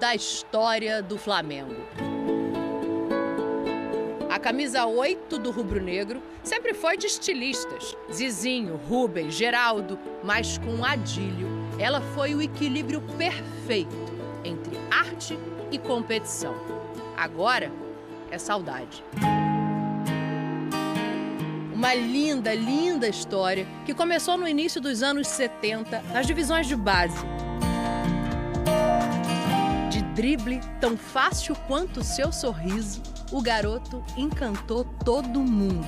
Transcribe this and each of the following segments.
da história do Flamengo. A camisa 8 do rubro-negro sempre foi de estilistas. Zizinho, Rubens, Geraldo, mas com Adílio, ela foi o equilíbrio perfeito entre arte e competição. Agora é saudade. Uma linda, linda história que começou no início dos anos 70, nas divisões de base. De drible tão fácil quanto seu sorriso, o garoto encantou todo mundo.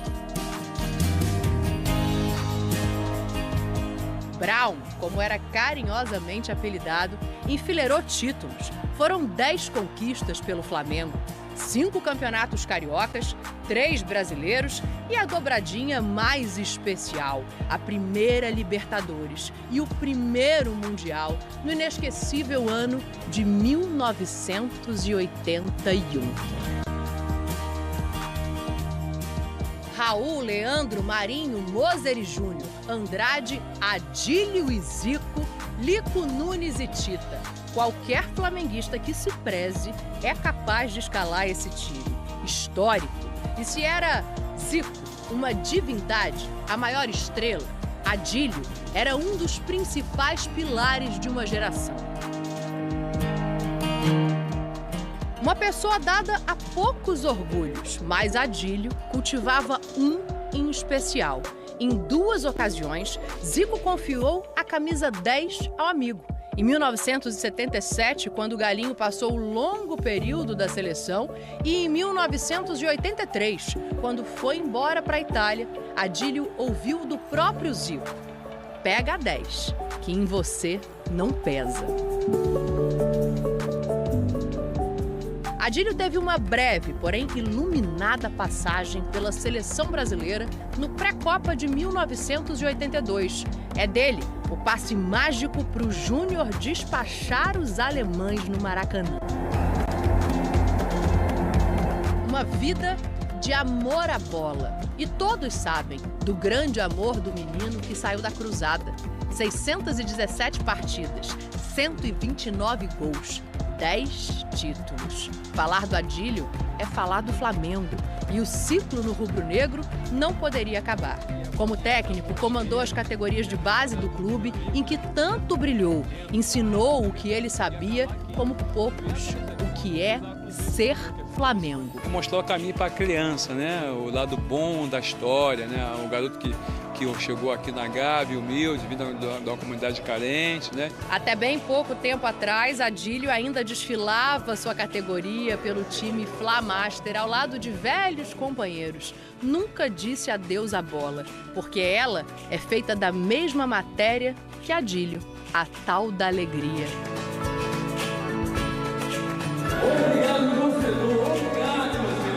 Brown, como era carinhosamente apelidado, enfileirou títulos. Foram 10 conquistas pelo Flamengo, 5 campeonatos cariocas, 3 brasileiros e a dobradinha mais especial, a primeira Libertadores e o primeiro Mundial no inesquecível ano de 1981. Raul, Leandro, Marinho, Moser e Júnior, Andrade, Adílio e Zico, Lico, Nunes e Tita. Qualquer flamenguista que se preze é capaz de escalar esse time histórico. E se era Zico uma divindade, a maior estrela, Adílio era um dos principais pilares de uma geração. Uma pessoa dada a poucos orgulhos, mas Adílio cultivava um em especial. Em 2 ocasiões, Zico confiou a camisa 10 ao amigo. Em 1977, quando o Galinho passou o longo período da seleção, e em 1983, quando foi embora para a Itália, Adílio ouviu do próprio Zico: "Pega a 10, que em você não pesa." Adílio teve uma breve, porém iluminada passagem pela seleção brasileira no pré-copa de 1982. É dele o passe mágico para o Júnior despachar os alemães no Maracanã. Uma vida de amor à bola. E todos sabem do grande amor do menino que saiu da cruzada. 617 partidas, 129 gols. 10 títulos. Falar do Adílio é falar do Flamengo. E o ciclo no rubro-negro não poderia acabar. Como técnico, comandou as categorias de base do clube em que tanto brilhou. Ensinou o que ele sabia como poucos. O que é ser Flamengo. Mostrou o caminho para a criança, né? O lado bom da história, né? O garoto que chegou aqui na Gávea, humilde, vindo de uma comunidade carente, né? Até bem pouco tempo atrás, Adílio ainda desfilava sua categoria pelo time Flamaster, ao lado de velhos companheiros. Nunca disse adeus à bola, porque ela é feita da mesma matéria que Adílio, a tal da alegria. Obrigado, torcedor.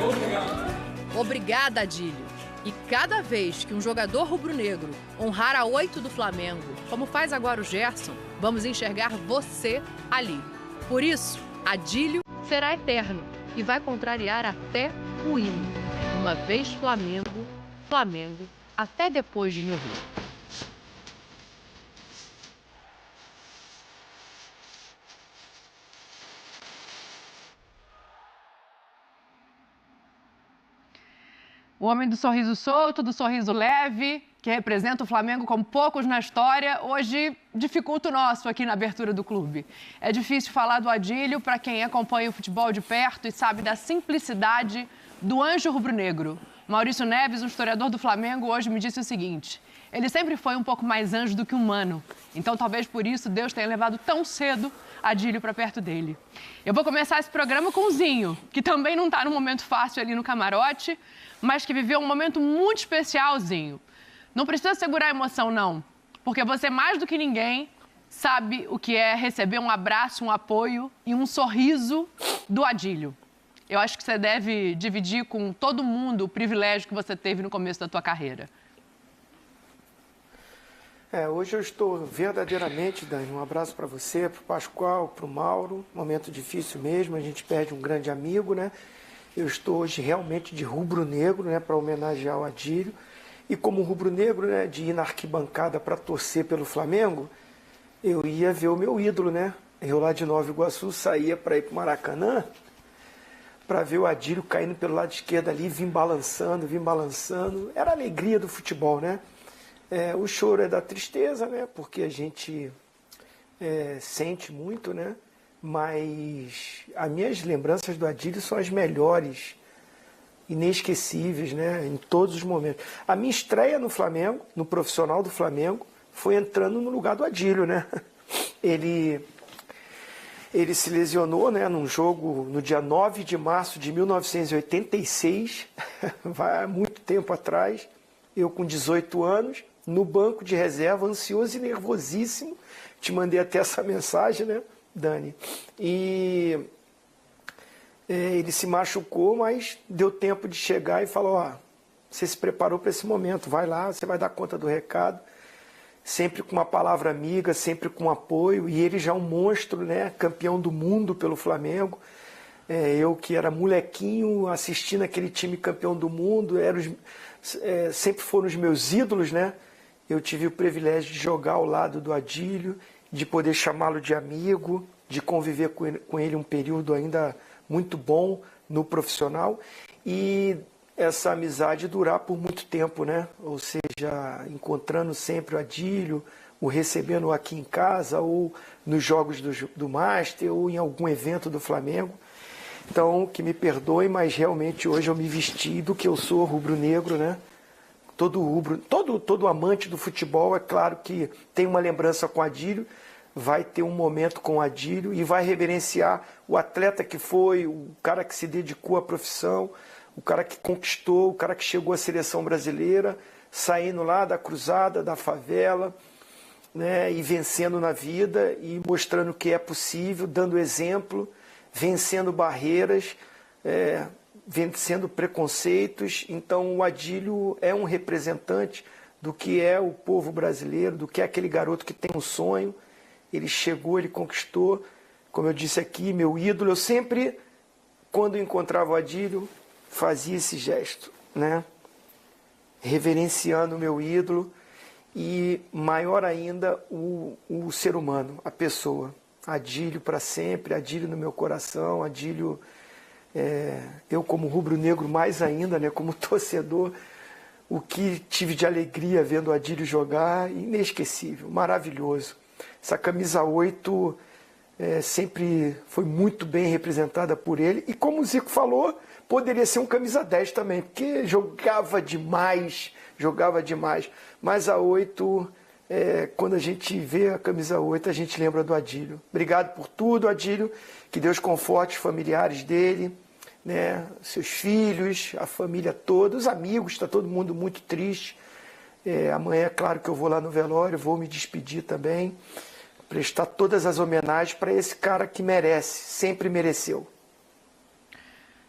Obrigado. Obrigada, Adílio. E cada vez que um jogador rubro-negro honrar a 8 do Flamengo, como faz agora o Gerson, vamos enxergar você ali. Por isso, Adílio será eterno e vai contrariar até o hino. Uma vez Flamengo, Flamengo, até depois de me ouvir. O homem do sorriso solto, do sorriso leve, que representa o Flamengo como poucos na história, hoje dificulta o nosso aqui na abertura do clube. É difícil falar do Adílio para quem acompanha o futebol de perto e sabe da simplicidade do anjo rubro-negro. Maurício Neves, um historiador do Flamengo, hoje me disse o seguinte: ele sempre foi um pouco mais anjo do que humano. Então, talvez por isso, Deus tenha levado tão cedo Adílio para perto dele. Eu vou começar esse programa com o Zinho, que também não está num momento fácil ali no camarote, mas que viveu um momento muito especial, Zinho. Não precisa segurar a emoção, não, porque você, mais do que ninguém, sabe o que é receber um abraço, um apoio e um sorriso do Adílio. Eu acho que você deve dividir com todo mundo o privilégio que você teve no começo da tua carreira. Hoje eu estou verdadeiramente, Dani, um abraço para você, para o Pascoal, para o Mauro. Momento difícil mesmo, a gente perde um grande amigo, né? Eu estou hoje realmente de rubro-negro, né, para homenagear o Adílio. E como rubro-negro, né, de ir na arquibancada para torcer pelo Flamengo, eu ia ver o meu ídolo, né? Eu lá de Nova Iguaçu saía para ir para o Maracanã para ver o Adílio caindo pelo lado esquerdo ali, vim balançando. Era a alegria do futebol, né? O choro é da tristeza, né? Porque a gente sente muito, né? Mas as minhas lembranças do Adílio são as melhores, inesquecíveis, né? Em todos os momentos. A minha estreia no Flamengo, no profissional do Flamengo, foi entrando no lugar do Adílio, né? Ele se lesionou, né, num jogo no dia 9 de março de 1986, vai há muito tempo atrás, eu com 18 anos, no banco de reserva, ansioso e nervosíssimo. Te mandei até essa mensagem, né, Dani? E ele se machucou, mas deu tempo de chegar e falou, ó, você se preparou para esse momento, vai lá, você vai dar conta do recado. Sempre com uma palavra amiga, sempre com apoio, e ele já é um monstro, né? Campeão do mundo pelo Flamengo. Eu que era molequinho assistindo aquele time campeão do mundo, sempre foram os meus ídolos, né? Eu tive o privilégio de jogar ao lado do Adílio, de poder chamá-lo de amigo, de conviver com ele um período ainda muito bom no profissional, e essa amizade durar por muito tempo, né? Ou seja, encontrando sempre o Adílio, o recebendo aqui em casa, ou nos jogos do Master, ou em algum evento do Flamengo. Então, que me perdoe, mas realmente hoje eu me vesti do que eu sou, rubro-negro, né? Todo amante do futebol, é claro que tem uma lembrança com o Adílio, vai ter um momento com o Adílio e vai reverenciar o atleta que foi, o cara que se dedicou à profissão, o cara que conquistou, o cara que chegou à seleção brasileira, saindo lá da cruzada, da favela, né, e vencendo na vida e mostrando que é possível, dando exemplo, vencendo barreiras, vencendo preconceitos. Então o Adílio é um representante do que é o povo brasileiro, do que é aquele garoto que tem um sonho. Ele chegou, ele conquistou, como eu disse aqui, meu ídolo. Eu sempre, quando encontrava o Adílio, fazia esse gesto, né? Reverenciando o meu ídolo e, maior ainda, o ser humano, a pessoa. Adílio para sempre, Adílio no meu coração, Adílio, eu como rubro-negro mais ainda, né? Como torcedor, o que tive de alegria vendo o Adílio jogar, inesquecível, maravilhoso. Essa camisa 8 sempre foi muito bem representada por ele, e como o Zico falou, poderia ser um camisa 10 também, porque jogava demais, mas a 8, quando a gente vê a camisa 8, a gente lembra do Adílio. Obrigado por tudo, Adílio, que Deus conforte os familiares dele, né, seus filhos, a família toda, os amigos, está todo mundo muito triste. Amanhã é claro que eu vou lá no velório, vou me despedir também, prestar todas as homenagens para esse cara que merece, sempre mereceu.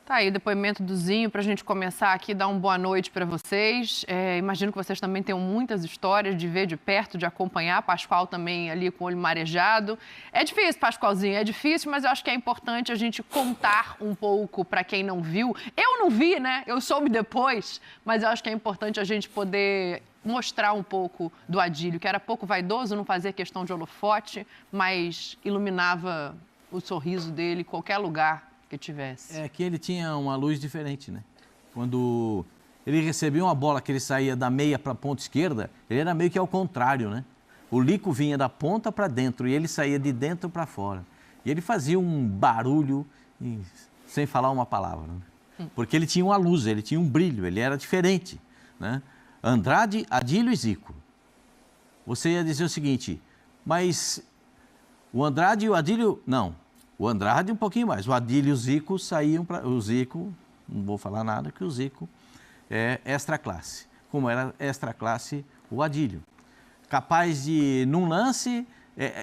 Tá aí o depoimento do Zinho para a gente começar aqui, dar uma boa noite para vocês. Imagino que vocês também tenham muitas histórias de ver de perto, de acompanhar. Pascoal também ali com o olho marejado. É difícil, Pascoalzinho, é difícil, mas eu acho que é importante a gente contar um pouco para quem não viu. Eu não vi, né? Eu soube depois, mas eu acho que é importante a gente poder mostrar um pouco do Adílio, que era pouco vaidoso, não fazia questão de holofote, mas iluminava o sorriso dele em qualquer lugar que tivesse. É que ele tinha uma luz diferente, né? Quando ele recebia uma bola que ele saía da meia para a ponta esquerda, ele era meio que ao contrário, né? O Lico vinha da ponta para dentro e ele saía de dentro para fora. E ele fazia um barulho sem falar uma palavra, né? Porque ele tinha uma luz, ele tinha um brilho, ele era diferente, né? Andrade, Adílio e Zico. Você ia dizer o seguinte, mas o Andrade e o Adílio, não. O Andrade um pouquinho mais. O Adílio e o Zico saíam para... O Zico, não vou falar nada, que o Zico é extra classe. Como era extra classe o Adílio. Capaz de, num lance...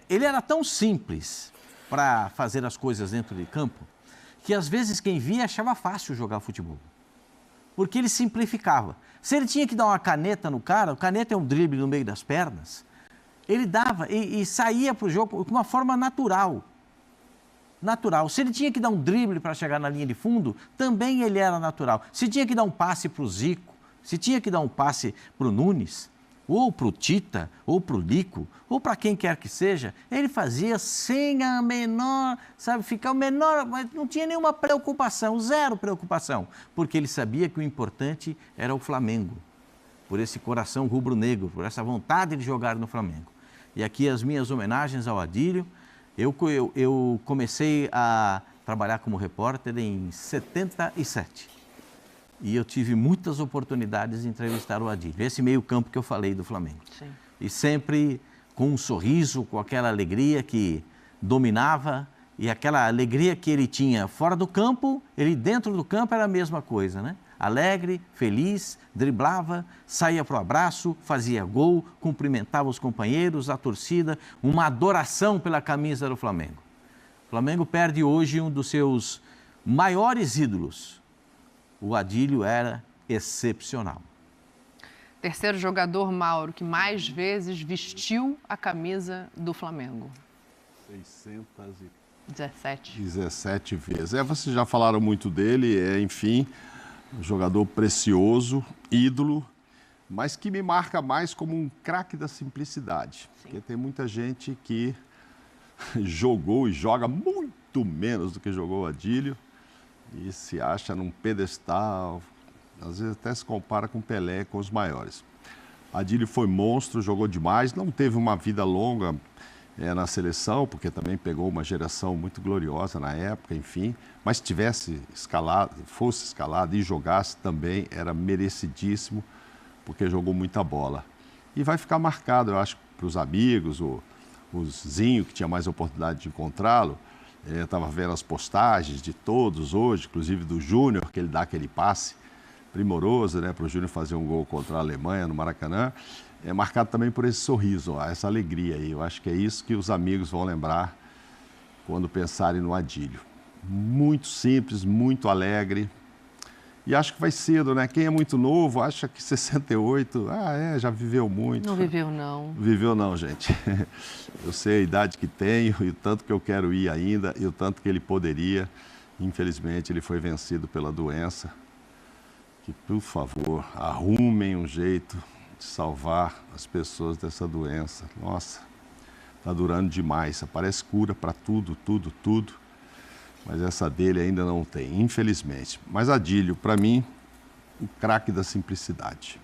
ele era tão simples para fazer as coisas dentro de campo, que às vezes quem via achava fácil jogar futebol. Porque ele simplificava. Se ele tinha que dar uma caneta no cara, o caneta é um drible no meio das pernas, ele dava e saía para o jogo com uma forma natural. Se ele tinha que dar um drible para chegar na linha de fundo, também ele era natural. Se tinha que dar um passe para o Zico, se tinha que dar um passe para o Nunes, ou para o Tita, ou para o Lico, ou para quem quer que seja, ele fazia sem a menor, sabe, ficar o menor, mas não tinha nenhuma preocupação, zero preocupação, porque ele sabia que o importante era o Flamengo, por esse coração rubro-negro, por essa vontade de jogar no Flamengo. E aqui as minhas homenagens ao Adílio. Eu comecei a trabalhar como repórter em 77. E eu tive muitas oportunidades de entrevistar o Adílio. Esse meio campo que eu falei do Flamengo. Sim. E sempre com um sorriso, com aquela alegria que dominava. E aquela alegria que ele tinha fora do campo, ele dentro do campo era a mesma coisa, né? Alegre, feliz, driblava, saía para o abraço, fazia gol, cumprimentava os companheiros, a torcida, uma adoração pela camisa do Flamengo. O Flamengo perde hoje um dos seus maiores ídolos. O Adílio era excepcional. Terceiro jogador, Mauro, que mais vezes vestiu a camisa do Flamengo. 617 vezes. Vocês já falaram muito dele, enfim... Um jogador precioso, ídolo, mas que me marca mais como um craque da simplicidade. Sim. Porque tem muita gente que jogou e joga muito menos do que jogou o Adílio e se acha num pedestal, às vezes até se compara com Pelé, com os maiores. Adílio foi monstro, jogou demais, não teve uma vida longa na seleção, porque também pegou uma geração muito gloriosa na época, enfim, mas tivesse escalado, fosse escalado e jogasse também, era merecidíssimo, porque jogou muita bola. E vai ficar marcado, eu acho, para os amigos, o Zinho, que tinha mais oportunidade de encontrá-lo, estava vendo as postagens de todos hoje, inclusive do Júnior, que ele dá aquele passe primoroso, né, para o Júnior fazer um gol contra a Alemanha no Maracanã. É marcado também por esse sorriso, essa alegria aí. Eu acho que é isso que os amigos vão lembrar quando pensarem no Adílio. Muito simples, muito alegre. E acho que vai cedo, né? Quem é muito novo acha que 68, já viveu muito. Não viveu, não. Viveu, não, gente. Eu sei a idade que tenho e o tanto que eu quero ir ainda e o tanto que ele poderia. Infelizmente, ele foi vencido pela doença. Que, por favor, arrumem um jeito de salvar as pessoas dessa doença. Nossa, está durando demais. Parece cura para tudo, mas essa dele ainda não tem, infelizmente. Mas Adílio, para mim, o craque da simplicidade.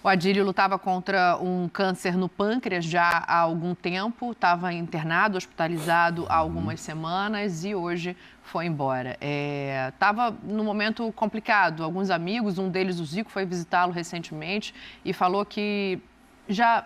O Adílio lutava contra um câncer no pâncreas já há algum tempo, estava internado, hospitalizado há algumas semanas e hoje foi embora. Estava num momento complicado. Alguns amigos, um deles, o Zico, foi visitá-lo recentemente e falou que já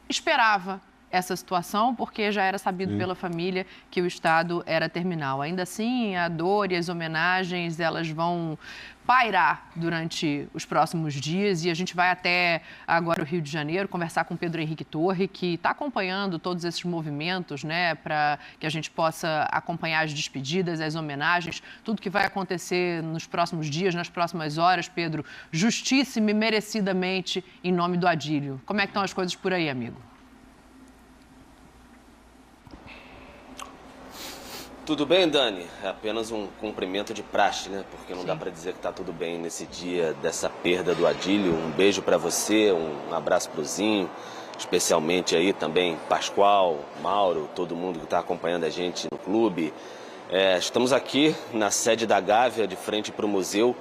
esperava essa situação, porque já era sabido pela família que o estado era terminal. Ainda assim, a dor e as homenagens, elas vão pairar durante os próximos dias e a gente vai até agora o Rio de Janeiro conversar com Pedro Henrique Torre, que está acompanhando todos esses movimentos, né, para que a gente possa acompanhar as despedidas, as homenagens, tudo que vai acontecer nos próximos dias, nas próximas horas. Pedro, justíssimo e merecidamente em nome do Adílio. Como é que estão as coisas por aí, amigo? Tudo bem, Dani? É apenas um cumprimento de praxe, né? Porque não dá para dizer que está tudo bem nesse dia dessa perda do Adílio. Um beijo para você, um abraço pro Zinho, especialmente aí também Pascoal, Mauro, todo mundo que está acompanhando a gente no clube. Estamos aqui na sede da Gávea, de frente para o museu.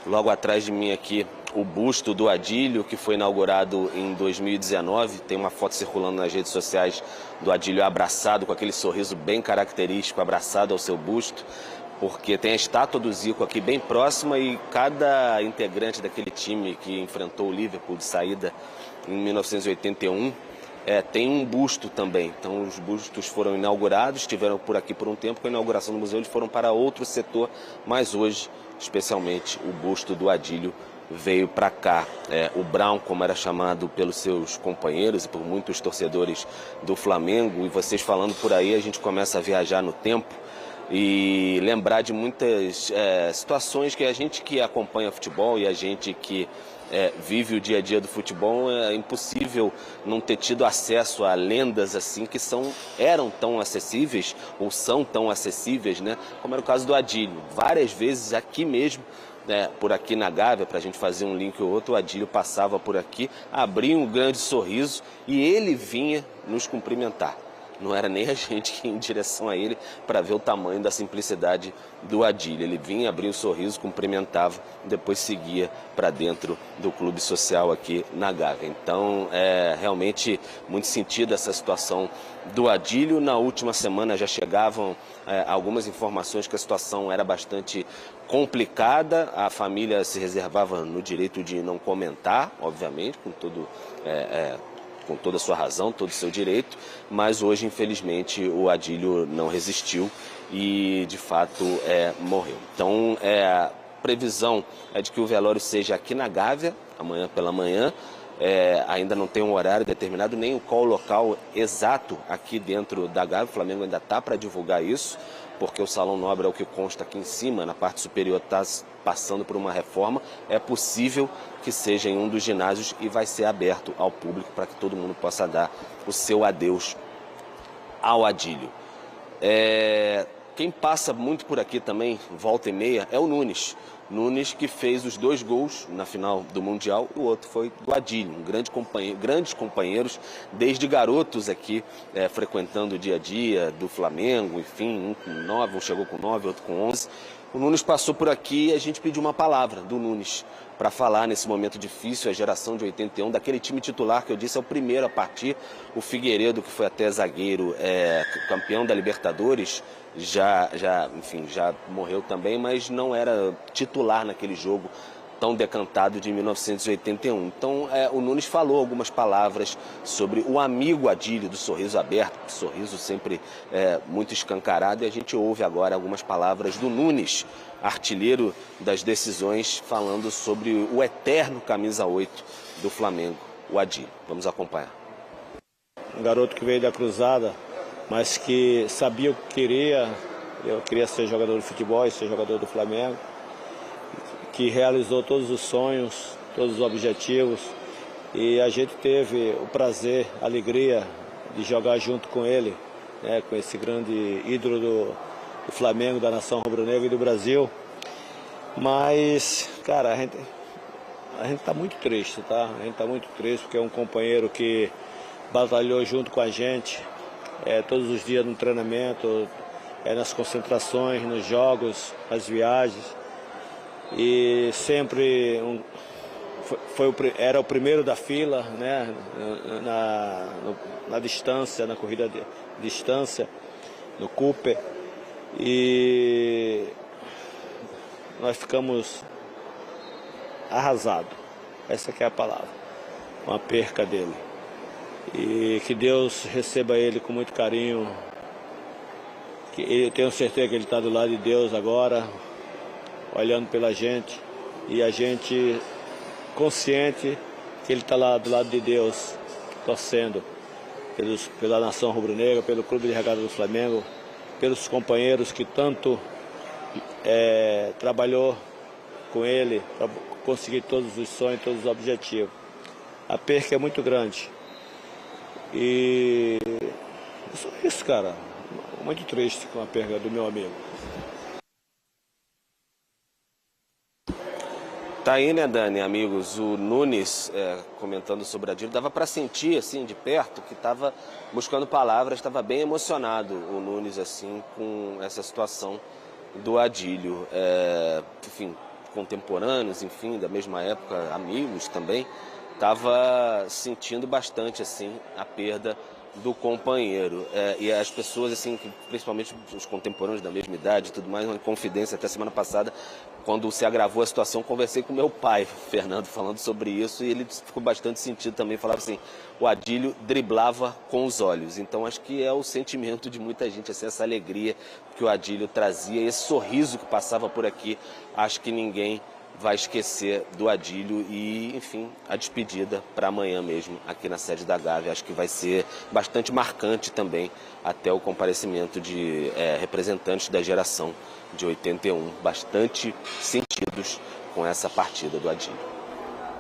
Logo atrás de mim aqui, o busto do Adílio, que foi inaugurado em 2019. Tem uma foto circulando nas redes sociais do Adílio abraçado, com aquele sorriso bem característico, abraçado ao seu busto, porque tem a estátua do Zico aqui bem próxima e cada integrante daquele time que enfrentou o Liverpool de saída em 1981 tem um busto também. Então os bustos foram inaugurados, estiveram por aqui por um tempo. Com a inauguração do museu eles foram para outro setor, mas hoje, especialmente, o busto do Adílio veio para cá. O Brown, como era chamado pelos seus companheiros e por muitos torcedores do Flamengo, e vocês falando por aí, a gente começa a viajar no tempo e lembrar de muitas situações que a gente que acompanha futebol e a gente que vive o dia a dia do futebol, é impossível não ter tido acesso a lendas assim que eram tão acessíveis ou são tão acessíveis, né? Como era o caso do Adílio. Várias vezes aqui mesmo, por aqui na Gávea, para a gente fazer um link ou outro, o Adílio passava por aqui, abria um grande sorriso e ele vinha nos cumprimentar. Não era nem a gente que ia em direção a ele para ver o tamanho da simplicidade do Adílio. Ele vinha, abria um sorriso, cumprimentava, depois seguia para dentro do clube social aqui na Gávea. Então, é realmente muito sentido essa situação do Adílio. Na última semana já chegavam algumas informações que a situação era bastante complicada. A família se reservava no direito de não comentar, obviamente, com toda a sua razão, todo o seu direito, mas hoje, infelizmente, o Adílio não resistiu e, de fato, morreu. Então, a previsão é de que o velório seja aqui na Gávea, amanhã pela manhã. Ainda não tem um horário determinado, nem qual local exato aqui dentro da Gávea. O Flamengo ainda está para divulgar isso, porque o Salão Nobre é o que consta aqui em cima, na parte superior está passando por uma reforma. É possível que seja em um dos ginásios e vai ser aberto ao público para que todo mundo possa dar o seu adeus ao Adílio. Quem passa muito por aqui também, volta e meia, é o Nunes. Nunes, que fez os 2 gols na final do Mundial, o outro foi do Adílio, grandes companheiros, desde garotos aqui, frequentando o dia a dia do Flamengo, enfim, um com 9, um chegou com 9, outro com 11. O Nunes passou por aqui e a gente pediu uma palavra do Nunes para falar nesse momento difícil, a geração de 81, daquele time titular que eu disse é o primeiro a partir, o Figueiredo, que foi até zagueiro, campeão da Libertadores, já morreu também, mas não era titular naquele jogo tão decantado de 1981. Então, o Nunes falou algumas palavras sobre o amigo Adílio, do sorriso aberto, sorriso sempre muito escancarado, e a gente ouve agora algumas palavras do Nunes, artilheiro das decisões, falando sobre o eterno camisa 8 do Flamengo, o Adílio. Vamos acompanhar. Um garoto que veio da cruzada, mas que sabia o que queria. Eu queria ser jogador de futebol e ser jogador do Flamengo, que realizou todos os sonhos, todos os objetivos, e a gente teve o prazer, a alegria de jogar junto com ele, com esse grande ídolo do Flamengo, da nação rubro-negra e do Brasil. Mas, cara, a gente está muito triste, tá? A gente está muito triste porque é um companheiro que batalhou junto com a gente, todos os dias no treinamento, nas concentrações, nos jogos, nas viagens. E sempre era o primeiro da fila, né? na distância, na corrida de distância, no Cooper. E nós ficamos arrasados, essa que é a palavra, com a perca dele. E que Deus receba ele com muito carinho, eu tenho certeza que ele está do lado de Deus agora, olhando pela gente, e a gente consciente que ele está lá do lado de Deus, torcendo pela nação rubro-negra, pelo Clube de Regatas do Flamengo, pelos companheiros que tanto trabalhou com ele para conseguir todos os sonhos, todos os objetivos. A perca é muito grande. E só isso, cara. Muito triste com a perda do meu amigo. Tá aí, né, Dani, amigos, o Nunes comentando sobre a Adílio, dava para sentir, assim, de perto, que estava buscando palavras, estava bem emocionado o Nunes, assim, com essa situação do Adílio. Enfim, contemporâneos, enfim, da mesma época, amigos também, estava sentindo bastante, assim, a perda do companheiro. E as pessoas, assim, principalmente os contemporâneos da mesma idade e tudo mais, uma confidência até semana passada, quando se agravou a situação, conversei com meu pai, Fernando, falando sobre isso, e ele ficou bastante sentido também, falava assim, o Adílio driblava com os olhos. Então acho que é o sentimento de muita gente, assim, essa alegria que o Adílio trazia, esse sorriso que passava por aqui, acho que ninguém vai esquecer do Adílio e, enfim, a despedida para amanhã mesmo, aqui na sede da Gávea. Acho que vai ser bastante marcante também, até o comparecimento de representantes da geração de 81, bastante sentidos com essa partida do Adílio.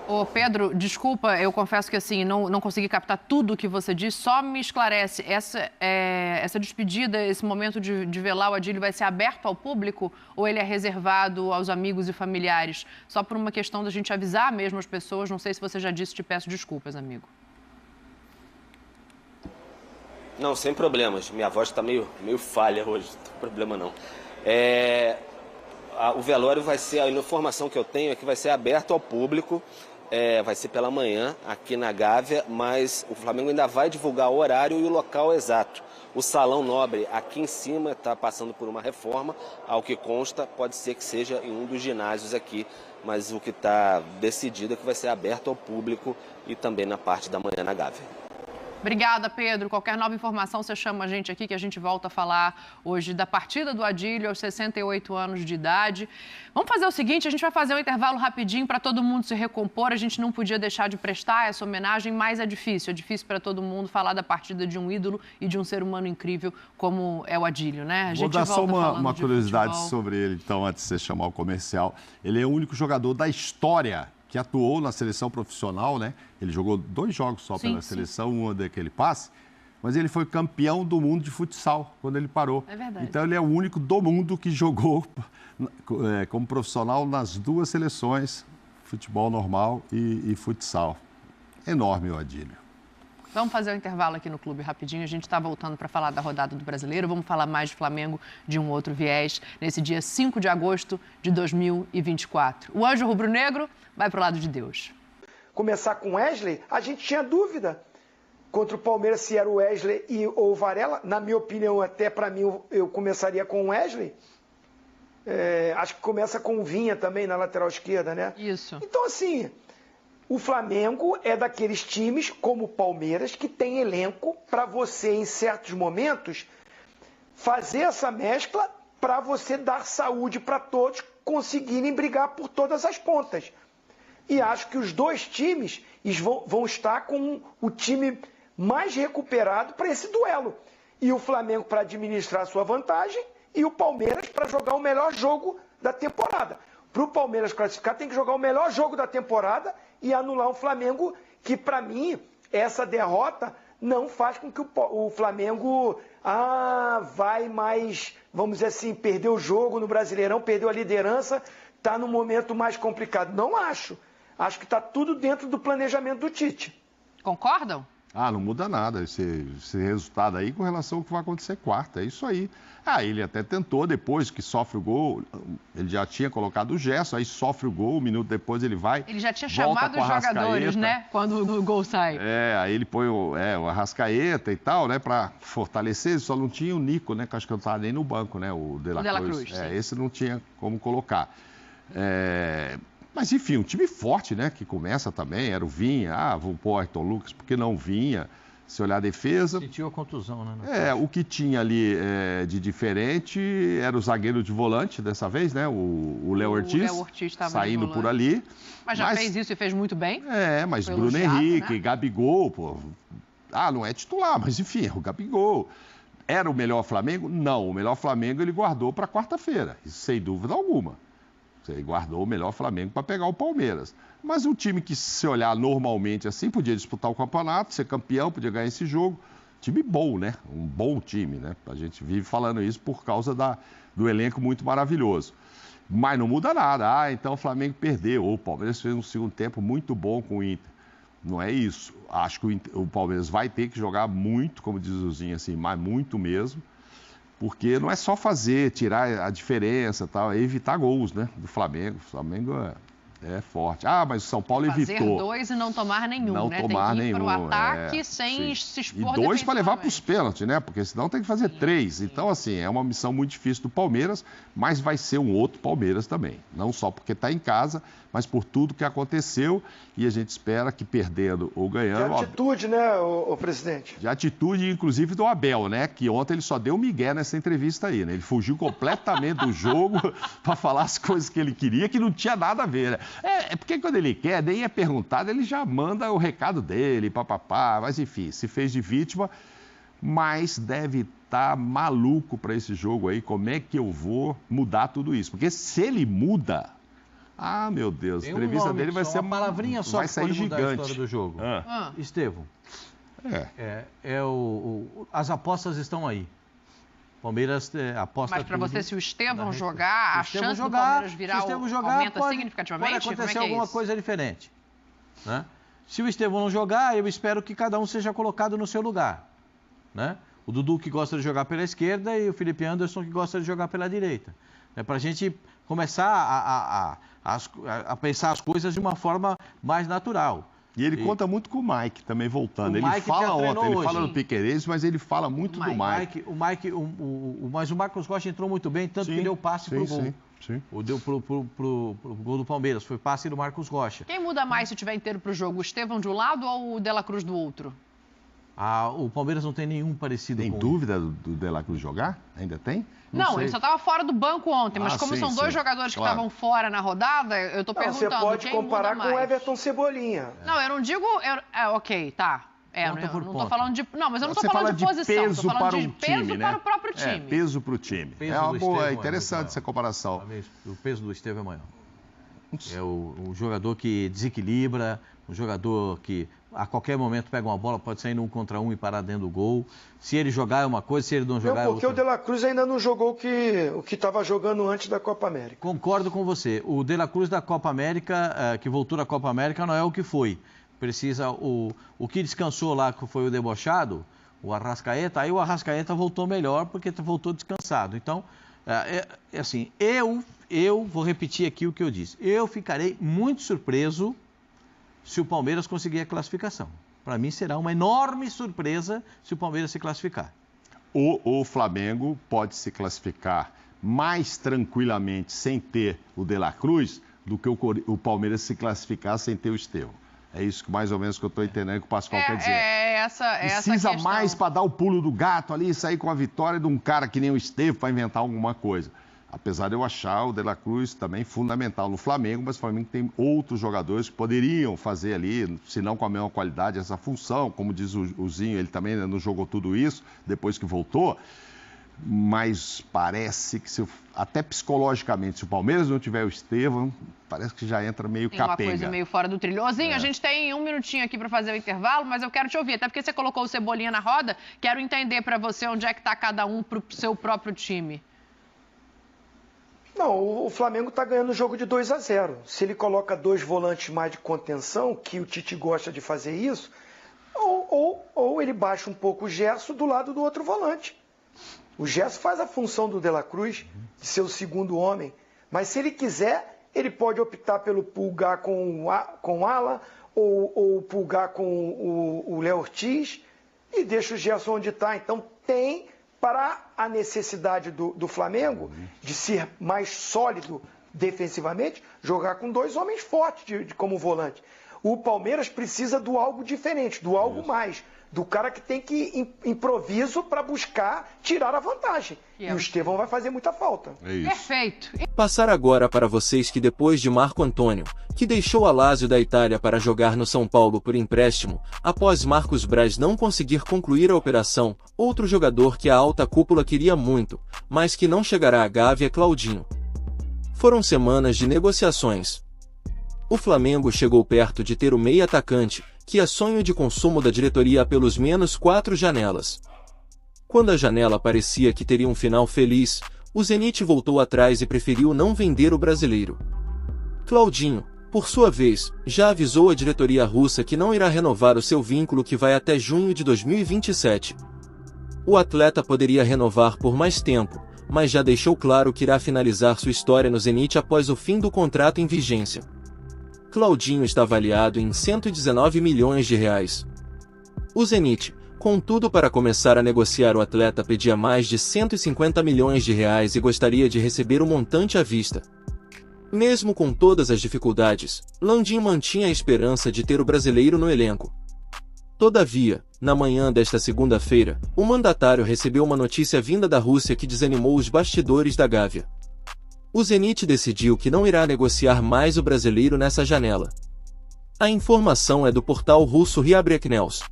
Ô Pedro, desculpa, eu confesso que assim, não consegui captar tudo o que você disse, só me esclarece, essa despedida, esse momento de velar o Adílio vai ser aberto ao público ou ele é reservado aos amigos e familiares? Só por uma questão da gente avisar mesmo as pessoas, não sei se você já disse, te peço desculpas, amigo. Não, sem problemas, minha voz está meio falha hoje, não tem problema não. O velório vai ser, a informação que eu tenho é que vai ser aberto ao público, vai ser pela manhã aqui na Gávea, mas o Flamengo ainda vai divulgar o horário e o local exato. O Salão Nobre aqui em cima está passando por uma reforma, ao que consta pode ser que seja em um dos ginásios aqui, mas o que está decidido é que vai ser aberto ao público e também na parte da manhã na Gávea. Obrigada, Pedro. Qualquer nova informação, você chama a gente aqui que a gente volta a falar hoje da partida do Adílio aos 68 anos de idade. Vamos fazer o seguinte, a gente vai fazer um intervalo rapidinho para todo mundo se recompor. A gente não podia deixar de prestar essa homenagem, mas é difícil para todo mundo falar da partida de um ídolo e de um ser humano incrível como é o Adílio, né? Vou dar só uma curiosidade sobre ele, então, antes de você chamar o comercial. Ele é o único jogador da história que atuou na seleção profissional, né? Ele jogou 2 jogos só pela seleção, um daquele passe, mas ele foi campeão do mundo de futsal quando ele parou. É verdade. Então ele é o único do mundo que jogou como profissional nas 2 seleções, futebol normal e futsal. Enorme o Adílio. Vamos fazer um intervalo aqui no Clube rapidinho. A gente está voltando para falar da rodada do Brasileiro. Vamos falar mais de Flamengo de um outro viés nesse dia 5 de agosto de 2024. O anjo rubro-negro vai para o lado de Deus. Começar com Wesley, a gente tinha dúvida contra o Palmeiras se era o Wesley ou o Varela. Na minha opinião, até para mim, eu começaria com o Wesley. Acho que começa com o Vinha também na lateral esquerda, né? Isso. Então, assim, o Flamengo é daqueles times, como o Palmeiras, que tem elenco para você, em certos momentos, fazer essa mescla para você dar saúde para todos conseguirem brigar por todas as pontas. E acho que os 2 times vão estar com o time mais recuperado para esse duelo. E o Flamengo para administrar a sua vantagem e o Palmeiras para jogar o melhor jogo da temporada. Para o Palmeiras classificar, tem que jogar o melhor jogo da temporada e anular o Flamengo, que para mim, essa derrota não faz com que o Flamengo vai mais, vamos dizer assim, perder o jogo no Brasileirão, perdeu a liderança, está no momento mais complicado. Não acho. Acho que está tudo dentro do planejamento do Tite. Concordam? Não muda nada esse resultado aí com relação ao que vai acontecer quarta. É isso aí. Ele até tentou, depois que sofre o gol, ele já tinha colocado o Gerson, aí sofre o gol, 1 minuto depois ele vai. Ele já tinha chamado os jogadores, né? Quando o gol sai. Aí ele põe o Arrascaeta e tal, né? Para fortalecer, só não tinha o Nico, né? Que acho que não estava nem no banco, né? O De La Cruz. Esse não tinha como colocar. Mas, enfim, um time forte, né? Que começa também, era o Vinha, vou pôr o Ayrton Lucas, porque não Vinha. Se olhar a defesa... Sentiu a contusão, né? O que tinha ali de diferente era o zagueiro de volante dessa vez, né? O Léo Ortiz. O Léo Ortiz estava saindo por ali. Mas já fez isso e fez muito bem. Mas foi Bruno elogiado, Henrique, né? Gabigol, pô. Não é titular, mas enfim, é o Gabigol. Era o melhor Flamengo? Não, o melhor Flamengo ele guardou para quarta-feira, isso sem dúvida alguma. Ele guardou o melhor Flamengo para pegar o Palmeiras. Mas um time que, se olhar normalmente assim, podia disputar o campeonato, ser campeão, podia ganhar esse jogo. Time bom, né? Um bom time, né? A gente vive falando isso por causa do elenco muito maravilhoso. Mas não muda nada. Então o Flamengo perdeu. Ou o Palmeiras fez um segundo tempo muito bom com o Inter. Não é isso. Acho que o Palmeiras vai ter que jogar muito, como diz o Zinho, assim, mas muito mesmo. Porque não é só tirar a diferença, tal, é evitar gols, né, do Flamengo. O Flamengo é forte. Mas o São Paulo evitou. Fazer 2 e não tomar nenhum, não né? Tomar tem que ir nenhum, pro ataque sem se expor. E 2 para levar para os pênaltis, né? Porque senão tem que fazer 3. Então, assim, é uma missão muito difícil do Palmeiras, mas vai ser um outro Palmeiras também. Não só porque está em casa, mas por tudo que aconteceu. E a gente espera que perdendo ou ganhando... De atitude, né, o presidente? De atitude, inclusive, do Abel, né? Que ontem ele só deu migué nessa entrevista aí, né? Ele fugiu completamente do jogo para falar as coisas que ele queria, que não tinha nada a ver, né? Porque quando ele quer, nem é perguntado, ele já manda o recado dele, papapá. Mas, enfim, se fez de vítima, mas deve estar maluco para esse jogo aí. Como é que eu vou mudar tudo isso? Porque se ele muda... Ah, meu Deus. Tem A entrevista nome dele vai só, ser uma palavrinha só vai que sair pode mudar a gigante. história do jogo. Estevão. As apostas estão aí. Palmeiras aposta. Mas para tudo você, se o Estevão na jogar, a chance do Palmeiras virar aumenta significativamente? Pode acontecer Como é que alguma isso? coisa diferente. Né? Se o Estevão não jogar, eu espero que cada um seja colocado no seu lugar. Né? O Dudu que gosta de jogar pela esquerda e o Felipe Anderson que gosta de jogar pela direita. É para a gente começar a pensar as coisas de uma forma mais natural. E ele conta muito com o Mike também voltando. Ele Mike fala ontem, ele hoje. fala no Piquerez, mas ele fala muito do Mike. Mas o Marcos Rocha entrou muito bem, tanto que deu passe pro gol. Sim. Deu pro gol do Palmeiras, foi passe do Marcos Rocha. Quem muda mais se tiver inteiro pro jogo, o Estevão de um lado ou o De La Cruz do outro? O Palmeiras não tem nenhum parecido com... Tem dúvida do De La Cruz jogar? Ainda tem? Não, ele só estava fora do banco ontem, mas como são dois jogadores que estavam fora na rodada, eu tô perguntando. Você pode comparar com o Everton Cebolinha. Não, eu não digo... ok, tá. Não tô falando de... Não, mas eu não tô falando de posição. Peso tô falando para de peso para o próprio time. Peso para o time. É interessante essa comparação. O peso do Estevão é maior. É o jogador que desequilibra, um jogador que a qualquer momento pega uma bola, pode sair no 1 contra 1 e parar dentro do gol. Se ele jogar é uma coisa, se ele não jogar é outra. Porque o De La Cruz ainda não jogou o que estava jogando antes da Copa América. Concordo com você. O De La Cruz da Copa América, que voltou da Copa América, não é o que foi. Precisa o que descansou lá, que foi o debochado, o Arrascaeta, aí o Arrascaeta voltou melhor porque voltou descansado. Então, assim, eu vou repetir aqui o que eu disse. Eu ficarei muito surpreso se o Palmeiras conseguir a classificação. Para mim será uma enorme surpresa se o Palmeiras se classificar. O Flamengo pode se classificar mais tranquilamente sem ter o De La Cruz do que o Palmeiras se classificar sem ter o Estevão. É isso que mais ou menos que eu estou entendendo que o Pascoal quer dizer. Precisa mais para dar o pulo do gato ali e sair com a vitória de um cara que nem o Estevão para inventar alguma coisa. Apesar de eu achar o De La Cruz também fundamental no Flamengo, mas o Flamengo tem outros jogadores que poderiam fazer ali, se não com a mesma qualidade, essa função. Como diz o Zinho, ele também não jogou tudo isso depois que voltou. Mas parece que, até psicologicamente, se o Palmeiras não tiver o Estevão, parece que já entra meio capenga. Tem uma coisa meio fora do trilho. Zinho, a gente tem 1 minutinho aqui para fazer o intervalo, mas eu quero te ouvir. Até porque você colocou o Cebolinha na roda, quero entender para você onde é que está cada um pro seu próprio time. Não, o Flamengo está ganhando o jogo de 2-0. Se ele coloca 2 volantes mais de contenção, que o Tite gosta de fazer isso, ou ele baixa um pouco o Gerson do lado do outro volante. O Gerson faz a função do De La Cruz, de ser o segundo homem. Mas se ele quiser, ele pode optar pelo Pulgar com o Ala, ou Pulgar com o Léo Ortiz, e deixa o Gerson onde está. Então tem... para a necessidade do Flamengo de ser mais sólido defensivamente, jogar com 2 homens fortes como volante. O Palmeiras precisa do algo diferente, do algo mais, do cara que tem que improviso para buscar tirar a vantagem. E o Estevão vai fazer muita falta. Perfeito. Passar agora para vocês que depois de Marco Antônio, que deixou a Lazio da Itália para jogar no São Paulo por empréstimo, após Marcos Braz não conseguir concluir a operação, outro jogador que a alta cúpula queria muito, mas que não chegará à Gávea é Claudinho. Foram semanas de negociações. O Flamengo chegou perto de ter o meia atacante, que é sonho de consumo da diretoria há pelos menos 4 janelas. Quando a janela parecia que teria um final feliz, o Zenit voltou atrás e preferiu não vender o brasileiro. Claudinho, por sua vez, já avisou a diretoria russa que não irá renovar o seu vínculo que vai até junho de 2027. O atleta poderia renovar por mais tempo, mas já deixou claro que irá finalizar sua história no Zenit após o fim do contrato em vigência. Claudinho está avaliado em 119 milhões de reais. O Zenit, contudo, para começar a negociar o atleta pedia mais de 150 milhões de reais e gostaria de receber o montante à vista. Mesmo com todas as dificuldades, Landim mantinha a esperança de ter o brasileiro no elenco. Todavia, na manhã desta segunda-feira, o mandatário recebeu uma notícia vinda da Rússia que desanimou os bastidores da Gávea. O Zenit decidiu que não irá negociar mais o brasileiro nessa janela. A informação é do portal russo Ryabreknews.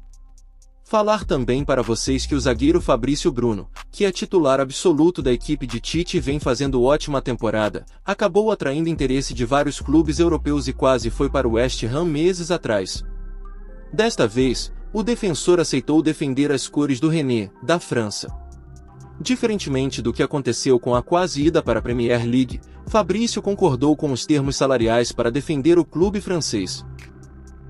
Falar também para vocês que o zagueiro Fabrício Bruno, que é titular absoluto da equipe de Tite e vem fazendo ótima temporada, acabou atraindo interesse de vários clubes europeus e quase foi para o West Ham meses atrás. Desta vez, o defensor aceitou defender as cores do Rennes, da França. Diferentemente do que aconteceu com a quase ida para a Premier League, Fabrício concordou com os termos salariais para defender o clube francês.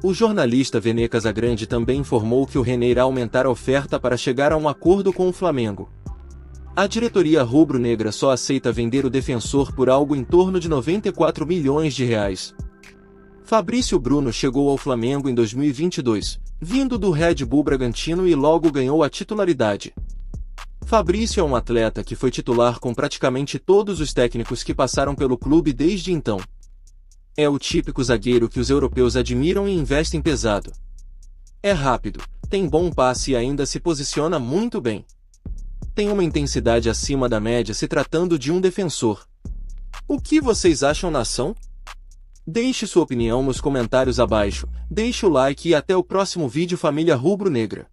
O jornalista Vene Casagrande também informou que o Rennes irá aumentar a oferta para chegar a um acordo com o Flamengo. A diretoria rubro-negra só aceita vender o defensor por algo em torno de 94 milhões de reais. Fabrício Bruno chegou ao Flamengo em 2022, vindo do Red Bull Bragantino e logo ganhou a titularidade. Fabrício é um atleta que foi titular com praticamente todos os técnicos que passaram pelo clube desde então. É o típico zagueiro que os europeus admiram e investem pesado. É rápido, tem bom passe e ainda se posiciona muito bem. Tem uma intensidade acima da média se tratando de um defensor. O que vocês acham, nação? Deixe sua opinião nos comentários abaixo, deixe o like e até o próximo vídeo, família rubro-negra.